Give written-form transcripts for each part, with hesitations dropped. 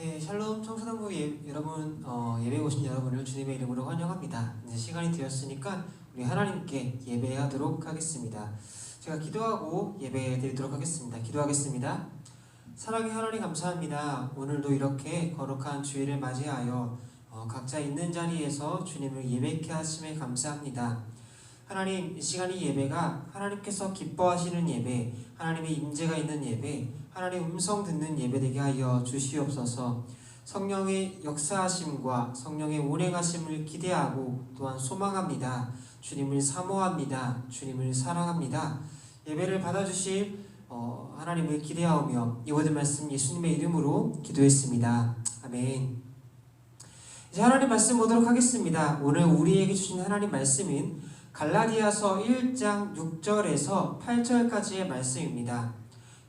네, 샬롬 청소년부 여러분, 예배에 오신 여러분을 주님의 이름으로 환영합니다. 이제 시간이 되었으니까 우리 하나님께 예배하도록 하겠습니다. 제가 기도하고 예배 드리도록 하겠습니다. 기도하겠습니다. 사랑의 하나님 감사합니다. 오늘도 이렇게 거룩한 주일을 맞이하여 각자 있는 자리에서 주님을 예배케 하심에 감사합니다. 하나님, 이 시간이 예배가 하나님께서 기뻐하시는 예배, 하나님의 임재가 있는 예배, 하나님 음성 듣는 예배 되게 하여 주시옵소서. 성령의 역사하심과 성령의 운행하심을 기대하고 또한 소망합니다. 주님을 사모합니다. 주님을 사랑합니다. 예배를 받아주실 하나님을 기대하오며 이 모든 말씀 예수님의 이름으로 기도했습니다. 아멘. 이제 하나님 말씀 보도록 하겠습니다. 오늘 우리에게 주신 하나님 말씀은 갈라디아서 1장 6절에서 8절까지의 말씀입니다.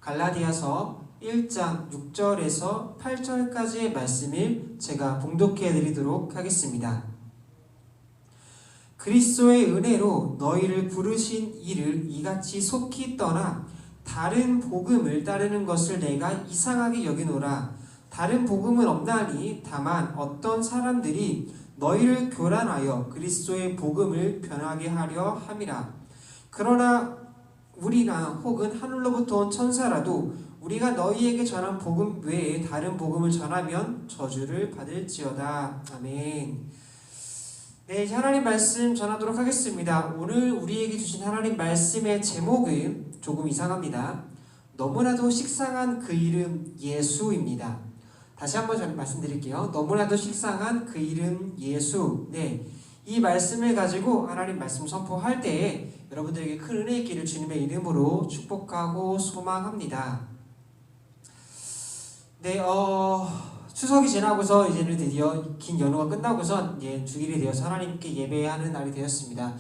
갈라디아서 1장 6절에서 8절까지의 말씀을 제가 봉독해 드리도록 하겠습니다. 그리스도의 은혜로 너희를 부르신 이를 이같이 속히 떠나 다른 복음을 따르는 것을 내가 이상하게 여기노라. 다른 복음은 없나니 다만 어떤 사람들이 너희를 교란하여 그리스도의 복음을 변하게 하려 함이라. 그러나 우리나 혹은 하늘로부터 온 천사라도 우리가 너희에게 전한 복음 외에 다른 복음을 전하면 저주를 받을지어다. 아멘. 네, 이제 하나님 말씀 전하도록 하겠습니다. 오늘 우리에게 주신 하나님 말씀의 제목은 조금 이상합니다. 너무나도 식상한 그 이름 예수입니다. 다시 한번 말씀드릴게요. 너무나도 식상한 그 이름 예수. 네, 이 말씀을 가지고 하나님 말씀 선포할 때에 여러분들에게 큰 은혜의 길을 주님의 이름으로 축복하고 소망합니다. 네, 추석이 지나고서 이제는 드디어 긴 연휴가 끝나고서 이제 주일이 되어서 하나님께 예배하는 날이 되었습니다.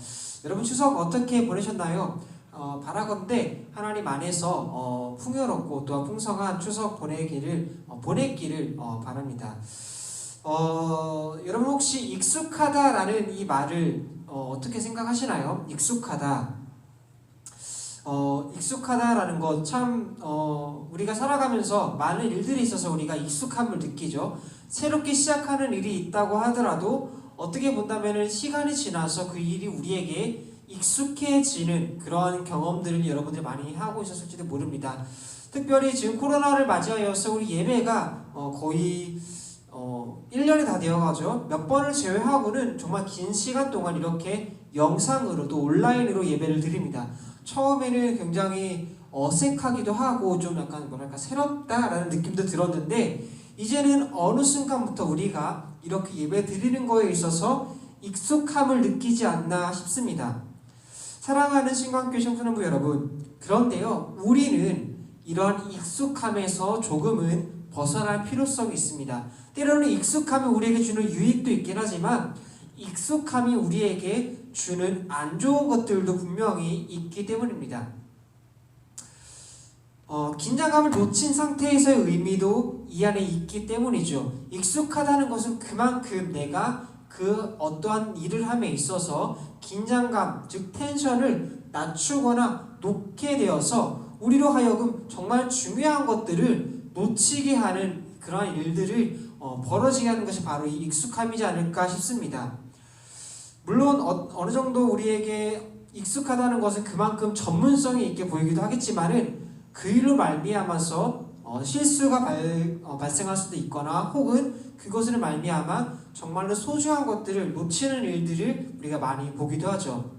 여러분 추석 어떻게 보내셨나요? 바라건대 하나님 안에서 풍요롭고 또한 풍성한 추석 보내기를 바랍니다. 여러분 혹시 익숙하다라는 이 말을 어떻게 생각하시나요? 익숙하다라는 것 참 우리가 살아가면서 많은 일들이 있어서 우리가 익숙함을 느끼죠. 새롭게 시작하는 일이 있다고 하더라도 어떻게 본다면 시간이 지나서 그 일이 우리에게 익숙해지는 그러한 경험들을 여러분들이 많이 하고 있었을지도 모릅니다. 특별히 지금 코로나를 맞이하여서 우리 예배가 거의 1년이 다 되어가죠. 몇 번을 제외하고는 정말 긴 시간 동안 이렇게 영상으로 또 온라인으로 예배를 드립니다. 처음에는 굉장히 어색하기도 하고 좀 약간 새롭다라는 느낌도 들었는데 이제는 어느 순간부터 우리가 이렇게 예배 드리는 거에 있어서 익숙함을 느끼지 않나 싶습니다. 사랑하는 신광교회 청소년부 여러분, 그런데요, 우리는 이러한 익숙함에서 조금은 벗어날 필요성이 있습니다. 때로는 익숙함이 우리에게 주는 유익도 있긴 하지만 익숙함이 우리에게 주는 안 좋은 것들도 분명히 있기 때문입니다. 긴장감을 놓친 상태에서의 의미도 이 안에 있기 때문이죠. 익숙하다는 것은 그만큼 내가 그 어떠한 일을 함에 있어서 긴장감, 즉 텐션을 낮추거나 놓게 되어서 우리로 하여금 정말 중요한 것들을 놓치게 하는 그러한 일들을 벌어지게 하는 것이 바로 이 익숙함이지 않을까 싶습니다. 물론 어느 정도 우리에게 익숙하다는 것은 그만큼 전문성이 있게 보이기도 하겠지만은 그 일로 말미암아서 실수가 발생할 수도 있거나 혹은 그것으로 말미암아 정말로 소중한 것들을 놓치는 일들을 우리가 많이 보기도 하죠.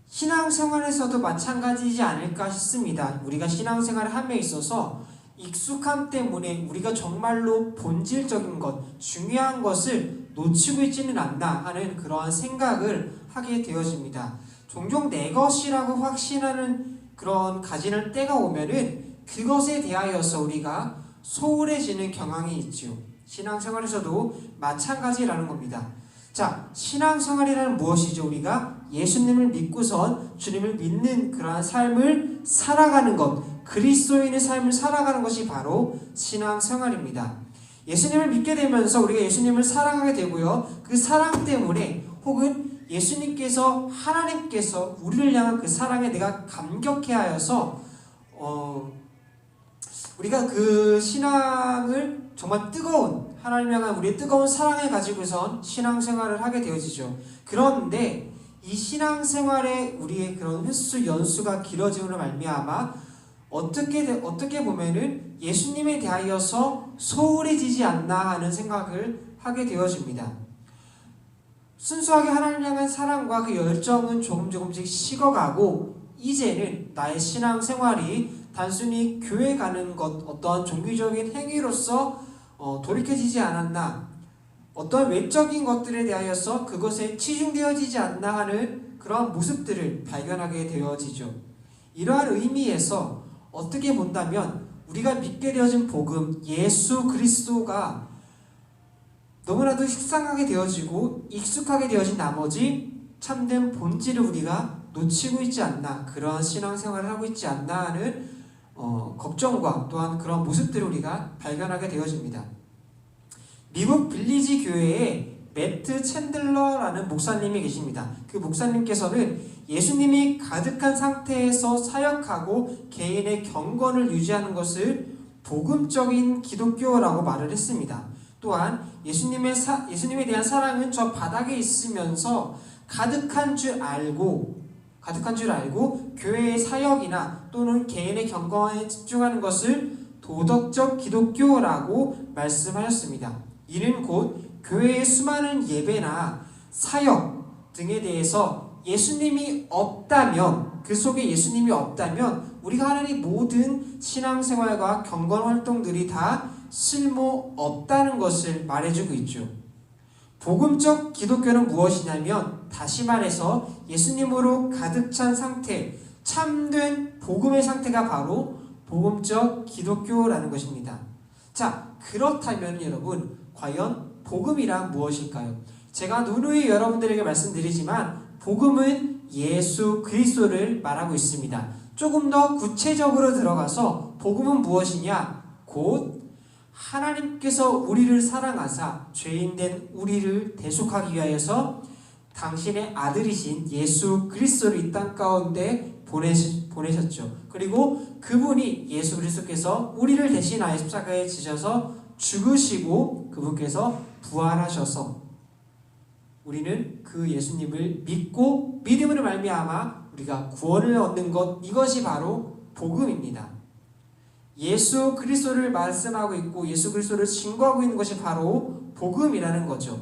신앙생활에서도 마찬가지이지 않을까 싶습니다. 우리가 신앙생활을 함에 있어서 익숙함 때문에 우리가 정말로 본질적인 것, 중요한 것을 놓치고 있지는 않나 하는 그러한 생각을 하게 되어집니다. 종종 내 것이라고 확신하는 그런 가지는 때가 오면은 그것에 대하여서 우리가 소홀해지는 경향이 있죠. 신앙생활에서도 마찬가지라는 겁니다. 자, 신앙생활이라는 무엇이죠? 우리가 예수님을 믿고선 주님을 믿는 그러한 삶을 살아가는 것, 그리스도인의 삶을 살아가는 것이 바로 신앙생활입니다. 예수님을 믿게 되면서 우리가 예수님을 사랑하게 되고요. 그 사랑 때문에 혹은 예수님께서 하나님께서 우리를 향한 그 사랑에 내가 감격해 하여서 우리가 그 신앙을 정말 뜨거운 하나님 향한 우리의 뜨거운 사랑을 가지고선 신앙생활을 하게 되어지죠. 그런데 이 신앙생활에 우리의 그런 횟수 연수가 길어짐으로 말미암아 어떻게 보면은 예수님에 대하여서 소홀해지지 않나 하는 생각을 하게 되어집니다. 순수하게 하나님 향한 사랑과 그 열정은 조금씩 식어가고 이제는 나의 신앙생활이 단순히 교회 가는 것, 어떠한 종교적인 행위로서 돌이켜지지 않았나, 어떤 외적인 것들에 대하여서 그것에 치중되어지지 않나 하는 그러한 모습들을 발견하게 되어지죠. 이러한 의미에서 어떻게 본다면 우리가 믿게 되어진 복음, 예수 그리스도가 너무나도 식상하게 되어지고 익숙하게 되어진 나머지 참된 본질을 우리가 놓치고 있지 않나, 그러한 신앙생활을 하고 있지 않나 하는 걱정과 또한 그런 모습들을 우리가 발견하게 되어집니다. 미국 빌리지 교회에 매트 챈들러라는 목사님이 계십니다. 그 목사님께서는 예수님이 가득한 상태에서 사역하고 개인의 경건을 유지하는 것을 복음적인 기독교라고 말을 했습니다. 또한 예수님에 대한 사랑은 저 바닥에 있으면서 가득한 줄 알고 교회의 사역이나 또는 개인의 경건에 집중하는 것을 도덕적 기독교라고 말씀하셨습니다. 이는 곧 교회의 수많은 예배나 사역 등에 대해서 예수님이 없다면, 그 속에 예수님이 없다면 우리가 하는 이 모든 신앙생활과 경건 활동들이 다 쓸모 없다는 것을 말해주고 있죠. 복음적 기독교는 무엇이냐면, 다시 말해서 예수님으로 가득 찬 상태, 참된 복음의 상태가 바로 복음적 기독교라는 것입니다. 자, 그렇다면 여러분, 과연 복음이란 무엇일까요? 제가 누누이 여러분들에게 말씀드리지만 복음은 예수 그리스도를 말하고 있습니다. 조금 더 구체적으로 들어가서 복음은 무엇이냐? 곧 하나님께서 우리를 사랑하사 죄인된 우리를 대속하기 위하여서 당신의 아들이신 예수 그리스도를 이 땅 가운데 보내셨죠. 그리고 그분이, 예수 그리스도께서 우리를 대신하여 십자가에 지셔서 죽으시고 그분께서 부활하셔서 우리는 그 예수님을 믿고 믿음으로 말미암아 우리가 구원을 얻는 것, 이것이 바로 복음입니다. 예수 그리스도를 말씀하고 있고 예수 그리스도를 증거하고 있는 것이 바로 복음이라는 거죠.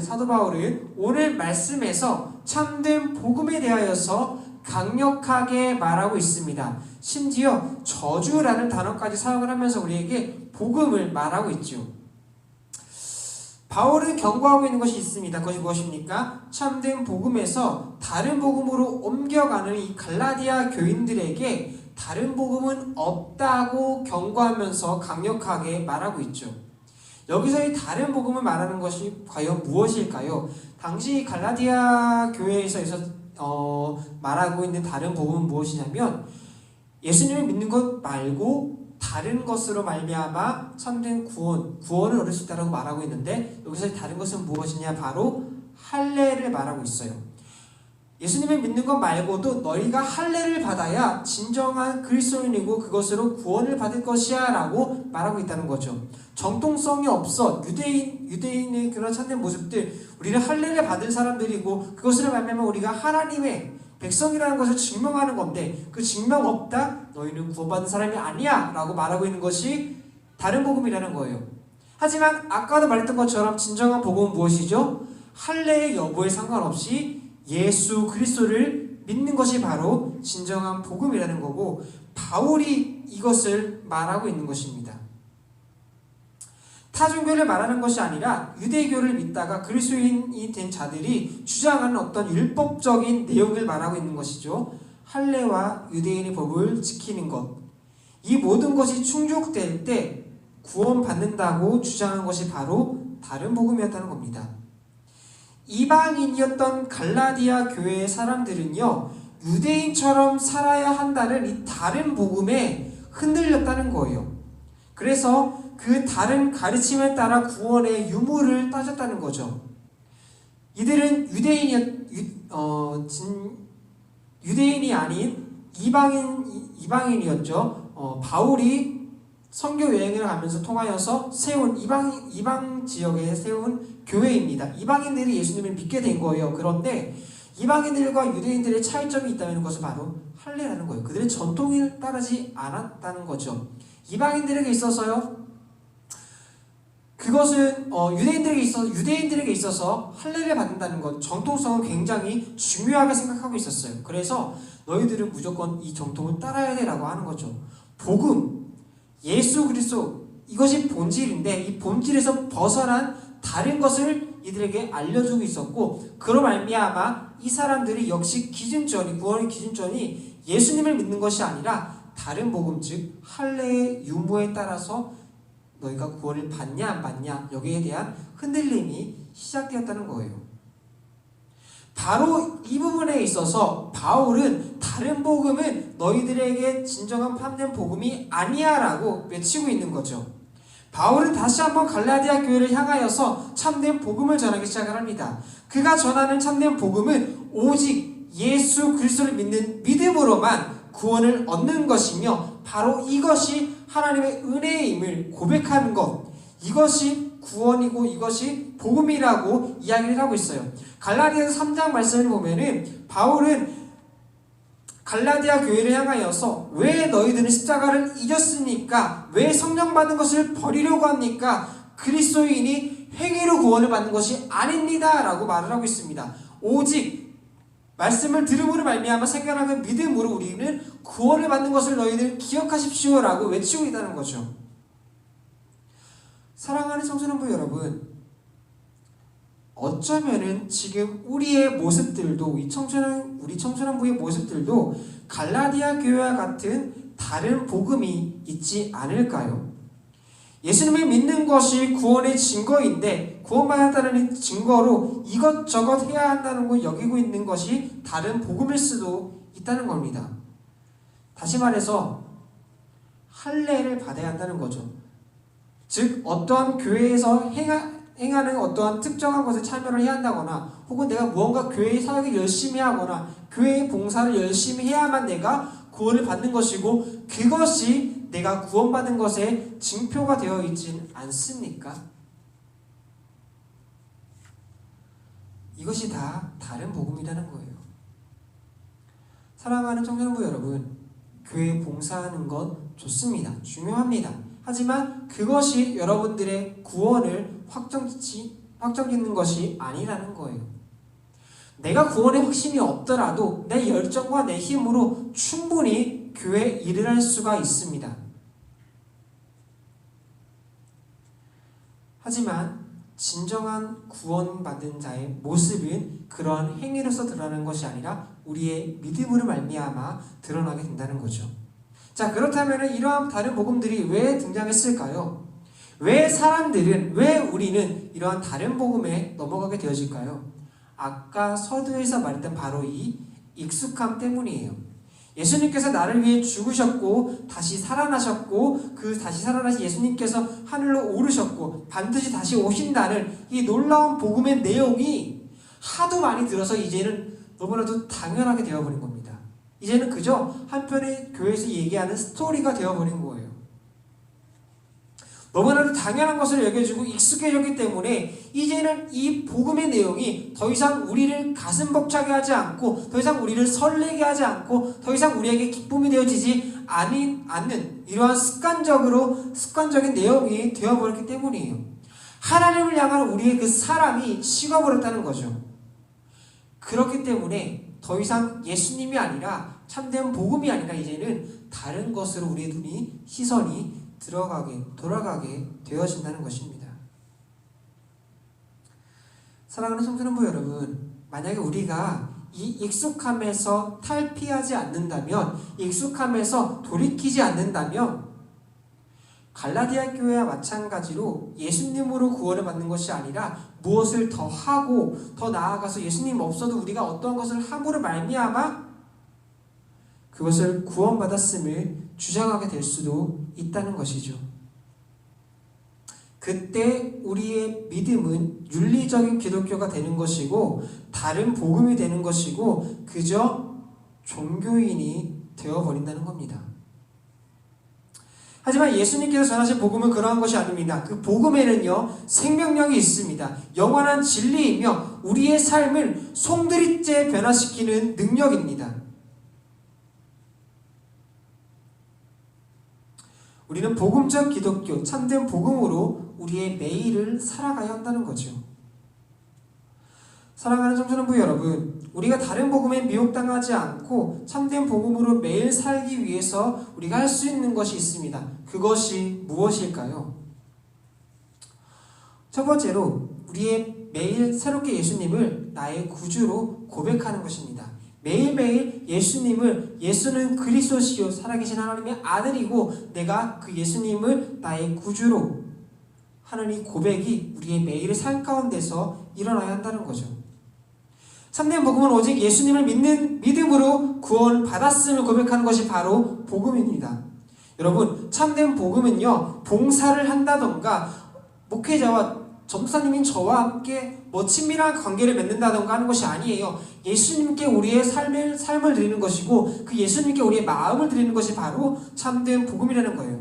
사도 바울은 오늘 말씀에서 참된 복음에 대하여서 강력하게 말하고 있습니다. 심지어 저주라는 단어까지 사용을 하면서 우리에게 복음을 말하고 있죠. 바울은 경고하고 있는 것이 있습니다. 그것이 무엇입니까? 참된 복음에서 다른 복음으로 옮겨가는 이 갈라디아 교인들에게 다른 복음은 없다고 경고하면서 강력하게 말하고 있죠. 여기서 이 다른 복음을 말하는 것이 과연 무엇일까요? 당시 갈라디아 교회에서 말하고 있는 다른 복음은 무엇이냐면, 예수님을 믿는 것 말고 다른 것으로 말미암아 참된 구원을 얻을 수 있다고 말하고 있는데, 여기서 다른 것은 무엇이냐? 바로 할례를 말하고 있어요. 예수님을 믿는 것 말고도 너희가 할례를 받아야 진정한 그리스도인이고 그것으로 구원을 받을 것이야 라고 말하고 있다는 거죠. 정통성이 없어 유대인의 그런 참된 모습들, 우리는 할례를 받은 사람들이고 그것으로 말미암아 우리가 하나님의 백성이라는 것을 증명하는 건데, 그 증명 없다? 너희는 구원받은 사람이 아니야 라고 말하고 있는 것이 다른 복음이라는 거예요. 하지만 아까도 말했던 것처럼 진정한 복음은 무엇이죠? 할례의 여부에 상관없이 예수 그리스도를 믿는 것이 바로 진정한 복음이라는 거고, 바울이 이것을 말하고 있는 것입니다. 타종교를 말하는 것이 아니라 유대교를 믿다가 그리스도인이 된 자들이 주장하는 어떤 율법적인 내용을 말하고 있는 것이죠. 할례와 유대인의 법을 지키는 것, 이 모든 것이 충족될 때 구원받는다고 주장한 것이 바로 다른 복음이었다는 겁니다. 이방인이었던 갈라디아 교회의 사람들은요, 유대인처럼 살아야 한다는 이 다른 복음에 흔들렸다는 거예요. 그래서 그 다른 가르침에 따라 구원의 유무를 따졌다는 거죠. 이들은 유대인이 아닌 이방인이었죠. 바울이 선교 여행을 가면서 통하여서 세운 이방 지역에 세운 교회입니다. 이방인들이 예수님을 믿게 된 거예요. 그런데 이방인들과 유대인들의 차이점이 있다는 것은 바로 할례라는 거예요. 그들의 전통을 따르지 않았다는 거죠. 이방인들에게 있어서요, 그것은 유대인들에게 있어서 할례를 받는다는 것, 정통성은 굉장히 중요하게 생각하고 있었어요. 그래서 너희들은 무조건 이 정통을 따라야 돼라고 하는 거죠. 복음, 예수 그리스도, 이것이 본질인데 이 본질에서 벗어난 다른 것을 이들에게 알려주고 있었고, 그로 말미암아 이 사람들이 역시 구원의 기준점이 예수님을 믿는 것이 아니라 다른 복음, 즉 할례의 유무에 따라서 너희가 구원을 받냐 안 받냐, 여기에 대한 흔들림이 시작되었다는 거예요. 바로 이 부분에 있어서 바울은 다른 복음은 너희들에게 진정한 참된 복음이 아니야 라고 외치고 있는 거죠. 바울은 다시 한번 갈라디아 교회를 향하여서 참된 복음을 전하기 시작을 합니다. 그가 전하는 참된 복음은 오직 예수 그리스도를 믿는 믿음으로만 구원을 얻는 것이며, 바로 이것이 하나님의 은혜임을 고백하는 것, 이것이 구원이고 이것이 복음이라고 이야기를 하고 있어요. 갈라디아서 3장 말씀을 보면은 바울은 갈라디아 교회를 향하여서 왜 너희들은 십자가를 잊었습니까? 왜 성령 받은 것을 버리려고 합니까? 그리스도인이 행위로 구원을 받는 것이 아닙니다 라고 말을 하고 있습니다. 오직 말씀을 들음으로 말미암아 생겨나는 믿음으로 우리는 구원을 받는 것을 너희들 기억하십시오 라고 외치고 있다는 거죠. 사랑하는 청소년부 여러분, 어쩌면은 지금 우리의 모습들도, 우리 청소년부의 모습들도 갈라디아 교회와 같은 다른 복음이 있지 않을까요? 예수님을 믿는 것이 구원의 증거인데 구원받았다는 증거로 이것저것 해야 한다는 걸 여기고 있는 것이 다른 복음일 수도 있다는 겁니다. 다시 말해서 할례를 받아야 한다는 거죠. 즉 어떠한 교회에서 행하는 어떠한 특정한 것에 참여를 해야 한다거나, 혹은 내가 무언가 교회의 사역을 열심히 하거나 교회의 봉사를 열심히 해야만 내가 구원을 받는 것이고, 그것이 내가 구원받은 것의 징표가 되어 있진 않습니까? 이것이 다 다른 복음이라는 거예요. 사랑하는 청년부 여러분, 교회에 봉사하는 것 좋습니다. 중요합니다. 하지만 그것이 여러분들의 구원을 확정짓는 것이 아니라는 거예요. 내가 구원의 확신이 없더라도 내 열정과 내 힘으로 충분히 교회에 일을 할 수가 있습니다. 하지만 진정한 구원받은 자의 모습은 그러한 행위로서 드러나는 것이 아니라 우리의 믿음으로 말미암아 드러나게 된다는 거죠. 자, 그렇다면 이러한 다른 복음들이 왜 등장했을까요? 왜 우리는 이러한 다른 복음에 넘어가게 되어질까요? 아까 서두에서 말했던 바로 이 익숙함 때문이에요. 예수님께서 나를 위해 죽으셨고 다시 살아나셨고, 그 다시 살아나신 예수님께서 하늘로 오르셨고 반드시 다시 오신다는 이 놀라운 복음의 내용이 하도 많이 들어서 이제는 너무나도 당연하게 되어버린 겁니다. 이제는 그저 한편의 교회에서 얘기하는 스토리가 되어버린 거예요. 너무나도 당연한 것을 여겨주고 익숙해졌기 때문에 이제는 이 복음의 내용이 더 이상 우리를 가슴 벅차게 하지 않고, 더 이상 우리를 설레게 하지 않고, 더 이상 우리에게 기쁨이 되어지지 않는 이러한 습관적인 내용이 되어버렸기 때문이에요. 하나님을 향한 우리의 그 사랑이 식어버렸다는 거죠. 그렇기 때문에 더 이상 예수님이 아니라, 참된 복음이 아니라 이제는 다른 것으로 우리의 시선이 돌아가게 되어진다는 것입니다. 사랑하는 청소년부 여러분, 만약에 우리가 이 익숙함에서 탈피하지 않는다면, 익숙함에서 돌이키지 않는다면, 갈라디아 교회와 마찬가지로 예수님으로 구원을 받는 것이 아니라 무엇을 더 하고 더 나아가서 예수님 없어도 우리가 어떠한 것을 함으로 말미암아 그것을 구원받았음을 주장하게 될 수도 있다는 것이죠. 그때 우리의 믿음은 윤리적인 기독교가 되는 것이고 다른 복음이 되는 것이고 그저 종교인이 되어버린다는 겁니다. 하지만 예수님께서 전하신 복음은 그러한 것이 아닙니다. 그 복음에는요, 생명력이 있습니다. 영원한 진리이며 우리의 삶을 송두리째 변화시키는 능력입니다. 우리는 복음적 기독교, 참된 복음으로 우리의 매일을 살아가야 한다는 거죠. 사랑하는 청소년부 여러분, 우리가 다른 복음에 미혹당하지 않고 참된 복음으로 매일 살기 위해서 우리가 할 수 있는 것이 있습니다. 그것이 무엇일까요? 첫 번째로 우리의 매일 새롭게 예수님을 나의 구주로 고백하는 것입니다. 매일매일 예수는 그리스도시요 살아계신 하나님의 아들이고 내가 그 예수님을 나의 구주로 하는 이 고백이 우리의 매일의 삶 가운데서 일어나야 한다는 거죠. 참된 복음은 오직 예수님을 믿는 믿음으로 구원을 받았음을 고백하는 것이 바로 복음입니다. 여러분, 참된 복음은요, 봉사를 한다던가 목회자와 전도사님인 저와 함께 친밀한 관계를 맺는다던가 하는 것이 아니에요. 예수님께 우리의 삶을 드리는 것이고 그 예수님께 우리의 마음을 드리는 것이 바로 참된 복음이라는 거예요.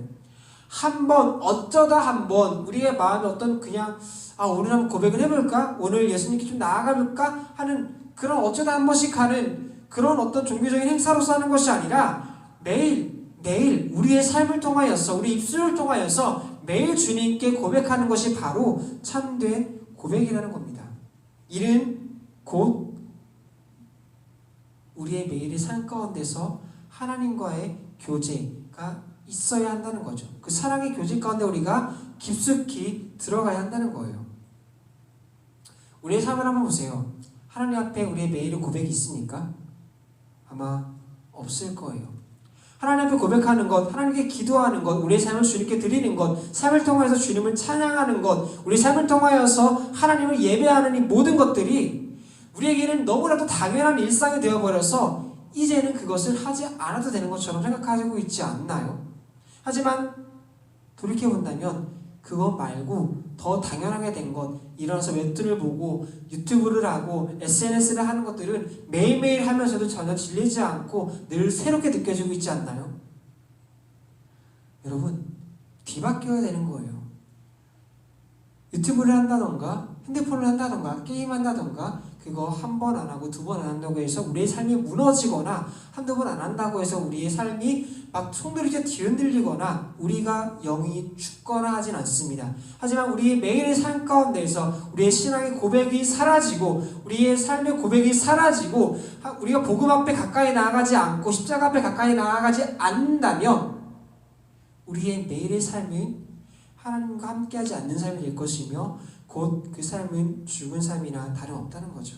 어쩌다 한번 우리의 마음에 어떤 그냥 오늘 한번 고백을 해볼까? 오늘 예수님께 좀 나아가볼까? 하는 그런 어쩌다 한 번씩 하는 그런 어떤 종교적인 행사로서 하는 것이 아니라 매일 우리의 삶을 통하여서 우리 입술을 통하여서 매일 주님께 고백하는 것이 바로 참된 고백이라는 겁니다. 이는 곧 우리의 매일의 삶 가운데서 하나님과의 교제가 있어야 한다는 거죠. 그 사랑의 교제 가운데 우리가 깊숙이 들어가야 한다는 거예요. 우리의 삶을 한번 보세요. 하나님 앞에 우리의 매일의 고백이 있습니까? 아마 없을 거예요. 하나님 앞에 고백하는 것, 하나님께 기도하는 것, 우리의 삶을 주님께 드리는 것, 삶을 통하여서 주님을 찬양하는 것, 우리 삶을 통하여서 하나님을 예배하는 이 모든 것들이 우리에게는 너무나도 당연한 일상이 되어버려서 이제는 그것을 하지 않아도 되는 것처럼 생각하고 있지 않나요? 하지만 돌이켜본다면 그것 말고 더 당연하게 된 것, 일어나서 웹툰을 보고 유튜브를 하고 SNS를 하는 것들은 매일매일 하면서도 전혀 질리지 않고 늘 새롭게 느껴지고 있지 않나요? 여러분, 뒤바뀌어야 되는 거예요. 유튜브를 한다던가 핸드폰을 한다던가 게임한다던가 그거 한 번 안 하고 두 번 안 한다고 해서 우리의 삶이 무너지거나 한두 번 안 한다고 해서 우리의 삶이 막 송두리째 뒤흔들리거나 우리가 영이 죽거나 하진 않습니다. 하지만 우리의 매일의 삶 가운데에서 우리의 신앙의 고백이 사라지고 우리의 삶의 고백이 사라지고 우리가 복음 앞에 가까이 나아가지 않고 십자가 앞에 가까이 나아가지 않는다면 우리의 매일의 삶은 하나님과 함께하지 않는 삶이 될 것이며 곧 그 삶은 죽은 삶이나 다름없다는 거죠.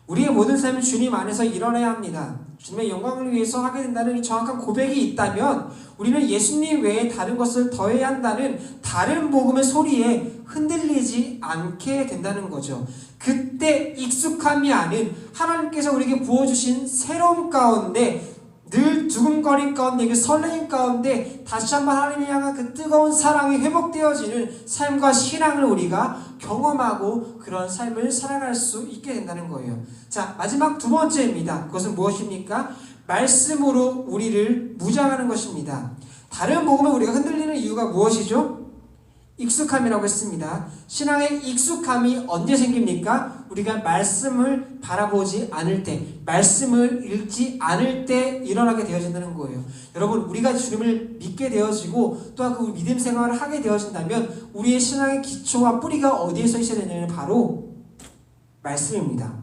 우리의 모든 삶은 주님 안에서 일어나야 합니다. 주님의 영광을 위해서 하게 된다는 이 정확한 고백이 있다면 우리는 예수님 외에 다른 것을 더해야 한다는 다른 복음의 소리에 흔들리지 않게 된다는 거죠. 그때 익숙함이 아닌 하나님께서 우리에게 부어주신 새로움 가운데 늘 두근거림 가운데 그 설레임 가운데 다시 한번 하나님을 향한 그 뜨거운 사랑이 회복되어지는 삶과 신앙을 우리가 경험하고 그런 삶을 살아갈 수 있게 된다는 거예요. 자, 마지막 두 번째입니다. 그것은 무엇입니까? 말씀으로 우리를 무장하는 것입니다. 다른 복음에 우리가 흔들리는 이유가 무엇이죠? 익숙함이라고 했습니다. 신앙의 익숙함이 언제 생깁니까? 우리가 말씀을 바라보지 않을 때, 말씀을 읽지 않을 때 일어나게 되어진다는 거예요. 여러분, 우리가 주님을 믿게 되어지고 또한 그 믿음 생활을 하게 되어진다면 우리의 신앙의 기초와 뿌리가 어디에 서 있어야 되냐면 바로 말씀입니다.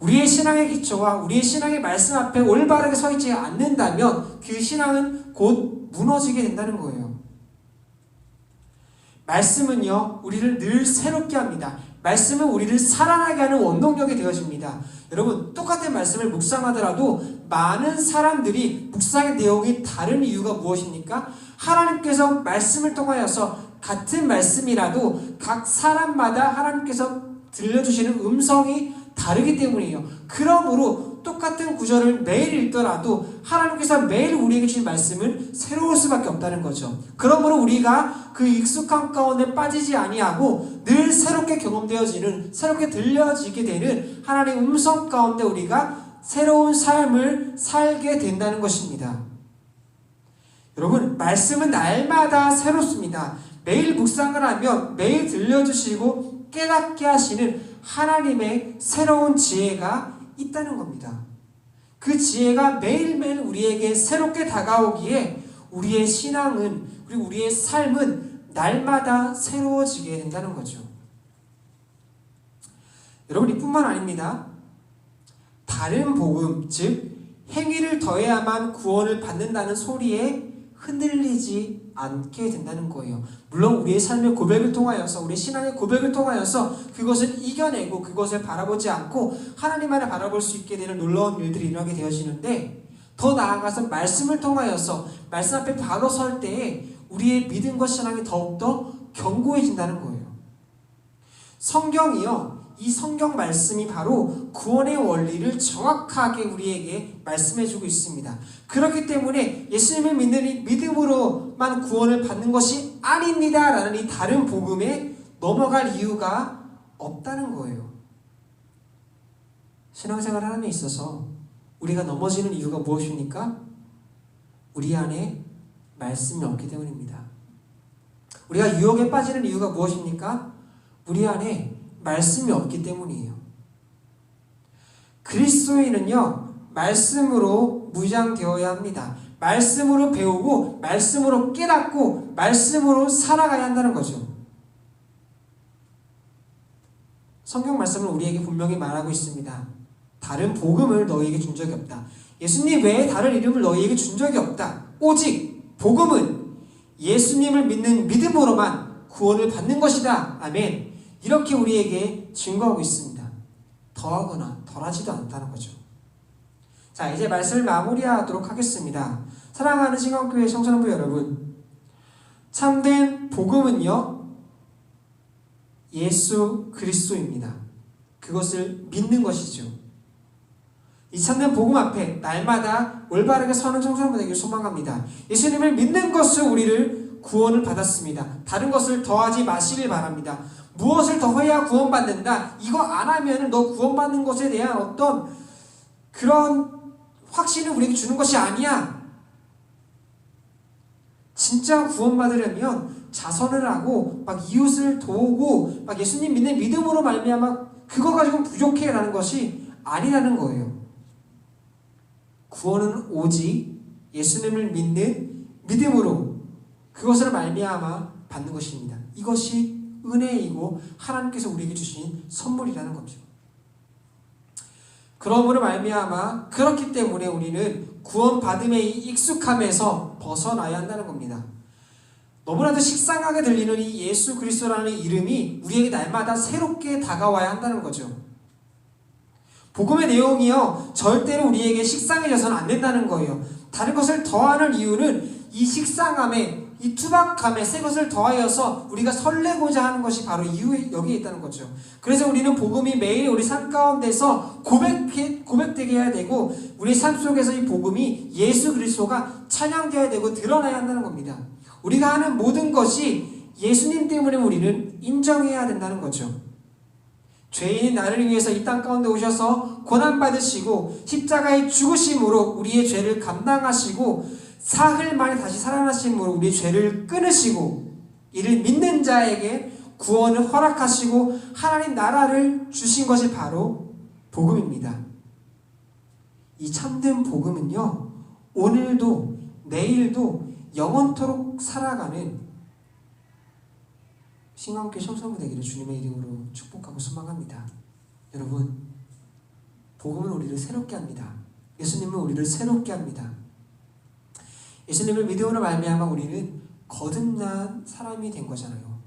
우리의 신앙의 기초와 우리의 신앙의 말씀 앞에 올바르게 서 있지 않는다면 그 신앙은 곧 무너지게 된다는 거예요. 말씀은요, 우리를 늘 새롭게 합니다. 말씀은 우리를 살아나게 하는 원동력이 되어집니다. 여러분, 똑같은 말씀을 묵상하더라도 많은 사람들이 묵상의 내용이 다른 이유가 무엇입니까? 하나님께서 말씀을 통하여서 같은 말씀이라도 각 사람마다 하나님께서 들려주시는 음성이 다르기 때문이에요. 그러므로 똑같은 구절을 매일 읽더라도 하나님께서 매일 우리에게 주신 말씀은 새로울 수밖에 없다는 거죠. 그러므로 우리가 그 익숙함 가운데 빠지지 아니하고 늘 새롭게 경험되어지는, 새롭게 들려지게 되는 하나님의 음성 가운데 우리가 새로운 삶을 살게 된다는 것입니다. 여러분, 말씀은 날마다 새롭습니다. 매일 묵상을 하면 매일 들려주시고 깨닫게 하시는 하나님의 새로운 지혜가 있다는 겁니다. 그 지혜가 매일매일 우리에게 새롭게 다가오기에 우리의 신앙은, 그리고 우리의 삶은 날마다 새로워지게 된다는 거죠. 여러분, 이뿐만 아닙니다. 다른 복음, 즉 행위를 더해야만 구원을 받는다는 소리에 흔들리지 않게 된다는 거예요. 물론 우리의 삶의 고백을 통하여서, 우리의 신앙의 고백을 통하여서 그것을 이겨내고 그것을 바라보지 않고 하나님만을 바라볼 수 있게 되는 놀라운 일들이 일어나게 되어지는데, 더 나아가서 말씀을 통하여서 말씀 앞에 바로 설 때에 우리의 믿음과 신앙이 더욱더 견고해진다는 거예요. 성경이요, 이 성경 말씀이 바로 구원의 원리를 정확하게 우리에게 말씀해주고 있습니다. 그렇기 때문에 예수님을 믿는 이 믿음으로만 구원을 받는 것이 아닙니다 라는 이 다른 복음에 넘어갈 이유가 없다는 거예요. 신앙생활 하는 데 있어서 우리가 넘어지는 이유가 무엇입니까? 우리 안에 말씀이 없기 때문입니다. 우리가 유혹에 빠지는 이유가 무엇입니까? 우리 안에 말씀이 없기 때문이에요. 그리스도인은요, 말씀으로 무장되어야 합니다. 말씀으로 배우고 말씀으로 깨닫고 말씀으로 살아가야 한다는 거죠. 성경 말씀은 우리에게 분명히 말하고 있습니다. 다른 복음을 너희에게 준 적이 없다. 예수님 외에 다른 이름을 너희에게 준 적이 없다. 오직 복음은 예수님을 믿는 믿음으로만 구원을 받는 것이다. 아멘. 이렇게 우리에게 증거하고 있습니다. 더하거나 덜하지도 않다는 거죠. 자, 이제 말씀을 마무리하도록 하겠습니다. 사랑하는 신강교회 청소년부 여러분, 참된 복음은요, 예수 그리스도입니다. 그것을 믿는 것이죠. 이 참된 복음 앞에 날마다 올바르게 서는 청소년부 되기를 소망합니다. 예수님을 믿는 것을 우리를 구원을 받았습니다. 다른 것을 더하지 마시길 바랍니다. 무엇을 더해야 구원받는다, 이거 안 하면 너 구원받는 것에 대한 어떤 그런 확신을 우리에게 주는 것이 아니야. 진짜 구원받으려면 자선을 하고 막 이웃을 도우고 막 예수님 믿는 믿음으로 말미암아 그거 가지고는 부족해 라는 것이 아니라는 거예요. 구원은 오직 예수님을 믿는 믿음으로 그것을 말미암아 받는 것입니다. 이것이 은혜이고 하나님께서 우리에게 주신 선물이라는 거죠. 그러므로 말미암아 그렇기 때문에 우리는 구원받음의 이 익숙함에서 벗어나야 한다는 겁니다. 너무나도 식상하게 들리는 이 예수 그리스도라는 이름이 우리에게 날마다 새롭게 다가와야 한다는 거죠. 복음의 내용이요, 절대로 우리에게 식상해져서는 안 된다는 거예요. 다른 것을 더하는 이유는 이 식상함에, 이 투박함에 새 것을 더하여서 우리가 설레고자 하는 것이 바로 이유에 여기에 있다는 거죠. 그래서 우리는 복음이 매일 우리 삶 가운데서 고백되게 해야 되고, 우리 삶 속에서 이 복음이 예수 그리스도가 찬양되어야 되고 드러나야 한다는 겁니다. 우리가 하는 모든 것이 예수님 때문에 우리는 인정해야 된다는 거죠. 죄인인 나를 위해서 이 땅 가운데 오셔서 고난받으시고 십자가의 죽으심으로 우리의 죄를 감당하시고 사흘 만에 다시 살아나심으로 우리의 죄를 끊으시고 이를 믿는 자에게 구원을 허락하시고 하나님 나라를 주신 것이 바로 복음입니다. 이 참된 복음은요, 오늘도 내일도 영원토록 살아가는 신강교회 청소년부 되기를 주님의 이름으로 축복하고 소망합니다. 여러분, 복음은 우리를 새롭게 합니다. 예수님은 우리를 새롭게 합니다. 예수님을 믿음으로 말미암아 우리는 거듭난 사람이 된 거잖아요.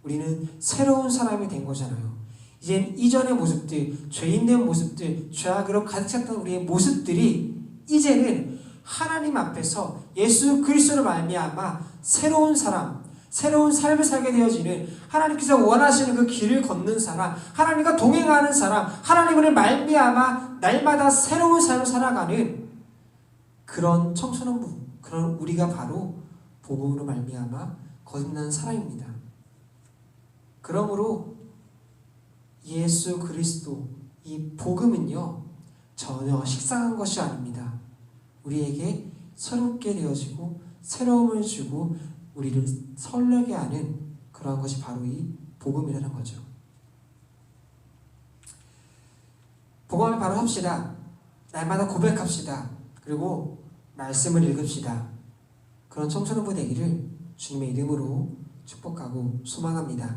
우리는 새로운 사람이 된 거잖아요. 이젠 이전의 모습들, 죄인된 모습들, 죄악으로 가득 찼던 우리의 모습들이 이제는 하나님 앞에서 예수 그리스도로 말미암아 새로운 사람, 새로운 삶을 살게 되어지는, 하나님께서 원하시는 그 길을 걷는 사람, 하나님과 동행하는 사람, 하나님을 말미암아 날마다 새로운 삶을 살아가는 그런 청소년부, 그런 우리가 바로 복음으로 말미암아 거듭난 사람입니다. 그러므로 예수 그리스도, 이 복음은요, 전혀 식상한 것이 아닙니다. 우리에게 새롭게 되어지고 새로움을 주고 우리를 설레게 하는 그러한 것이 바로 이 복음이라는 거죠. 복음을 바로 합시다. 날마다 고백합시다. 그리고 말씀을 읽읍시다. 그런 청소년부 되기를 주님의 이름으로 축복하고 소망합니다.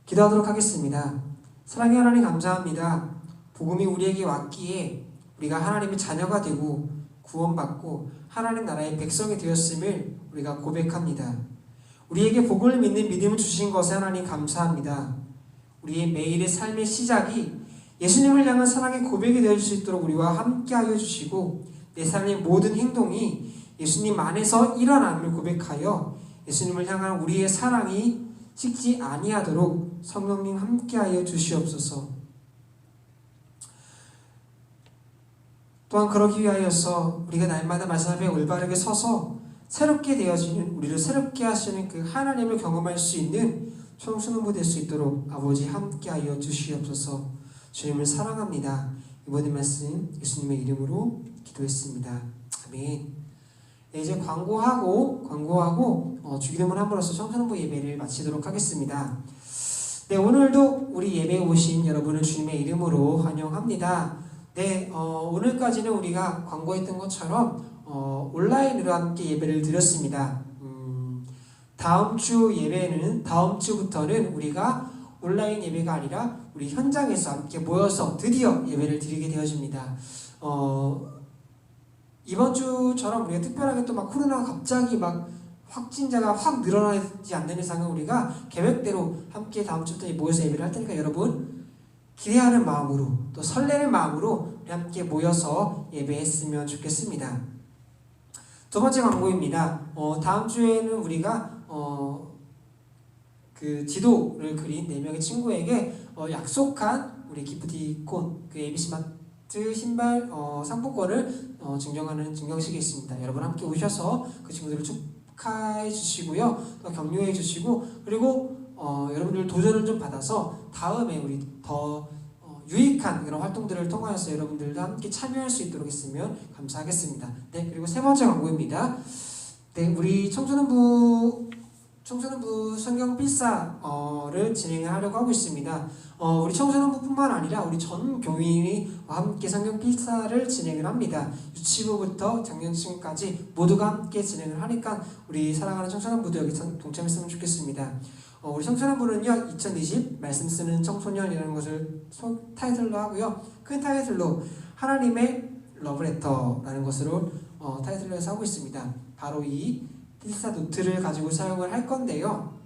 기도하도록 하겠습니다. 사랑의 하나님 감사합니다. 복음이 우리에게 왔기에 우리가 하나님의 자녀가 되고 구원받고 하나님 나라의 백성이 되었음을 우리가 고백합니다. 우리에게 복음을 믿는 믿음을 주신 것에 하나님 감사합니다. 우리의 매일의 삶의 시작이 예수님을 향한 사랑의 고백이 되어줄 수 있도록 우리와 함께하여 주시고 내 삶의 모든 행동이 예수님 안에서 일어남을 고백하여 예수님을 향한 우리의 사랑이 식지 아니하도록 성령님 함께하여 주시옵소서. 또한 그러기 위하여서 우리가 날마다 말씀 앞에 올바르게 서서 새롭게 되어지는 우리를 새롭게 하시는 그 하나님을 경험할 수 있는 청소년부 될 수 있도록 아버지 함께하여 주시옵소서. 주님을 사랑합니다. 이번의 말씀 예수님의 이름으로 기도했습니다. 아멘. 네, 이제 광고하고 주기도문 함으로써 청소년부 예배를 마치도록 하겠습니다. 네, 오늘도 우리 예배에 오신 여러분을 주님의 이름으로 환영합니다. 네, 오늘까지는 우리가 광고했던 것처럼 온라인으로 함께 예배를 드렸습니다. 다음 주부터는 우리가 온라인 예배가 아니라 우리 현장에서 함께 모여서 드디어 예배를 드리게 되어집니다. 이번 주처럼 우리가 특별하게 또 막 코로나가 갑자기 막 확진자가 확 늘어나지 않는 이상은 우리가 계획대로 함께 다음 주부터 모여서 예배를 할 테니까 여러분 기대하는 마음으로 또 설레는 마음으로 우리 함께 모여서 예배했으면 좋겠습니다. 두 번째 광고입니다. 다음 주에는 우리가 그 지도를 그린 4명의 친구에게 약속한 우리 기프티콘 그 ABC마트 신발 상품권을 증정하는 증정식이 있습니다. 여러분 함께 오셔서 그 친구들을 축하해 주시고요. 또 격려해 주시고 그리고 여러분들 도전을 좀 받아서 다음에 우리 더 유익한 그런 활동들을 통하여서 여러분들도 함께 참여할 수 있도록 했으면 감사하겠습니다. 네, 그리고 세 번째 광고입니다. 네, 우리 청소년부 성경 필사를 진행을 하려고 하고 있습니다. 우리 청소년부뿐만 아니라 우리 전 교인이 함께 성경 필사를 진행을 합니다. 유치부부터 장년층까지 모두가 함께 진행을 하니까 우리 사랑하는 청소년부도 여기 동참했으면 좋겠습니다. 우리 청소년부는요 2020 말씀 쓰는 청소년이라는 것을 타이틀로 하고요. 큰 타이틀로 하나님의 러브레터라는 것으로 타이틀로 해서 하고 있습니다. 바로 이 필사 노트를 가지고 사용을 할 건데요.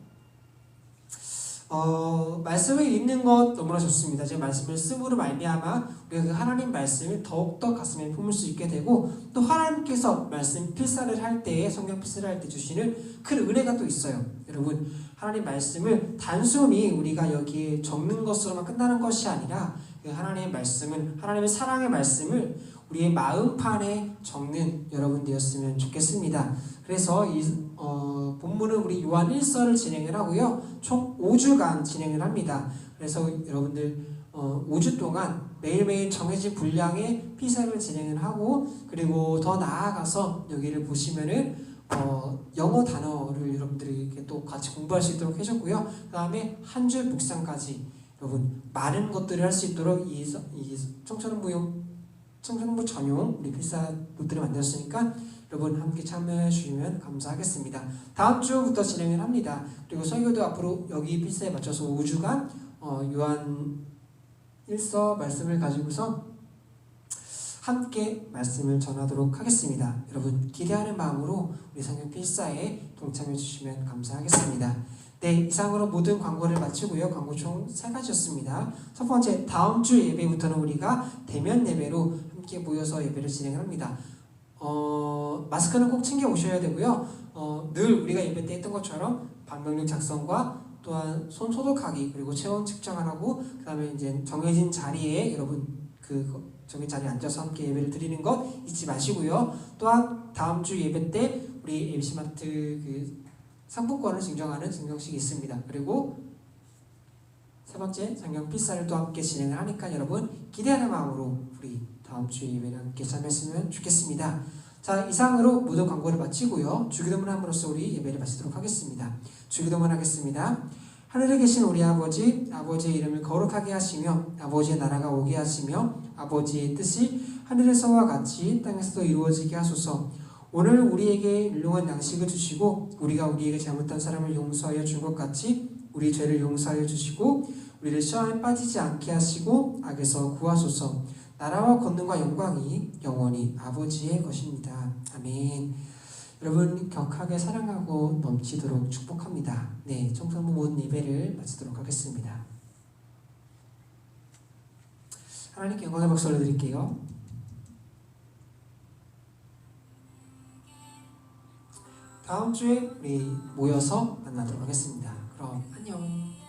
말씀을 읽는 것 너무나 좋습니다. 제 말씀을 씀으로 말미암아 우리가 그 하나님 말씀을 더욱더 가슴에 품을 수 있게 되고 또 하나님께서 말씀 필사를 할 때에 성경 필사를 할 때 주시는 큰 은혜가 또 있어요. 여러분 하나님 말씀을 단순히 우리가 여기에 적는 것으로만 끝나는 것이 아니라 그 하나님의 말씀은 하나님의 사랑의 말씀을 우리의 마음판에 적는 여러분 되었으면 좋겠습니다. 그래서 이 본문은 우리 요한 1서를 진행을 하고요. 총 5주간 진행을 합니다. 그래서 여러분들 5주 동안 매일매일 정해진 분량의 피사를 진행을 하고 그리고 더 나아가서 여기를 보시면은 영어 단어를 여러분들이 또 같이 공부할 수 있도록 해줬고요. 그 다음에 한 줄 묵상까지 여러분 많은 것들을 할 수 있도록 이 청소년부 전용 우리 필사 노트를 만들었으니까 여러분 함께 참여해 주시면 감사하겠습니다. 다음 주부터 진행을 합니다. 그리고 설교도 앞으로 여기 필사에 맞춰서 5주간 요한 1서 말씀을 가지고서 함께 말씀을 전하도록 하겠습니다. 여러분 기대하는 마음으로 우리 성경 필사에 동참해 주시면 감사하겠습니다. 네, 이상으로 모든 광고를 마치고요. 광고 총 3가지였습니다. 첫 번째, 다음 주 예배부터는 우리가 대면 예배로 함께 모여서 예배를 진행을 합니다. 마스크는 꼭 챙겨 오셔야 되고요. 늘 우리가 예배 때 했던 것처럼 방명록 작성과 또한 손 소독하기 그리고 체온 측정을 하고 그 다음에 이제 정해진 자리에 여러분 정해진 자리에 앉아서 함께 예배를 드리는 것 잊지 마시고요. 또한 다음 주 예배 때 우리 ABC마트 그 상품권을 증정하는 증정식이 있습니다. 그리고 세 번째 성경 필사를 또 함께 진행을 하니까 여러분 기대하는 마음으로 우리 다음 주에 예배를 함께 참여했으면 좋겠습니다. 자, 이상으로 무도 광고를 마치고요. 주기도문 함으로써 우리 예배를 마치도록 하겠습니다. 주기도문 하겠습니다. 하늘에 계신 우리 아버지, 아버지의 이름을 거룩하게 하시며 아버지의 나라가 오게 하시며 아버지의 뜻이 하늘에서와 같이 땅에서도 이루어지게 하소서. 오늘 우리에게 일용할 양식을 주시고 우리가 우리에게 잘못한 사람을 용서하여 준 것 같이 우리 죄를 용서하여 주시고 우리를 시험에 빠지지 않게 하시고 악에서 구하소서. 나라와 권능과 영광이 영원히 아버지의 것입니다. 아멘. 여러분 격하게 사랑하고 넘치도록 축복합니다. 네, 청소부 모든 예배를 마치도록 하겠습니다. 하나님께 영광의 박수 올려드릴게요. 다음 주에 우리 모여서 만나도록 하겠습니다. 그럼 안녕.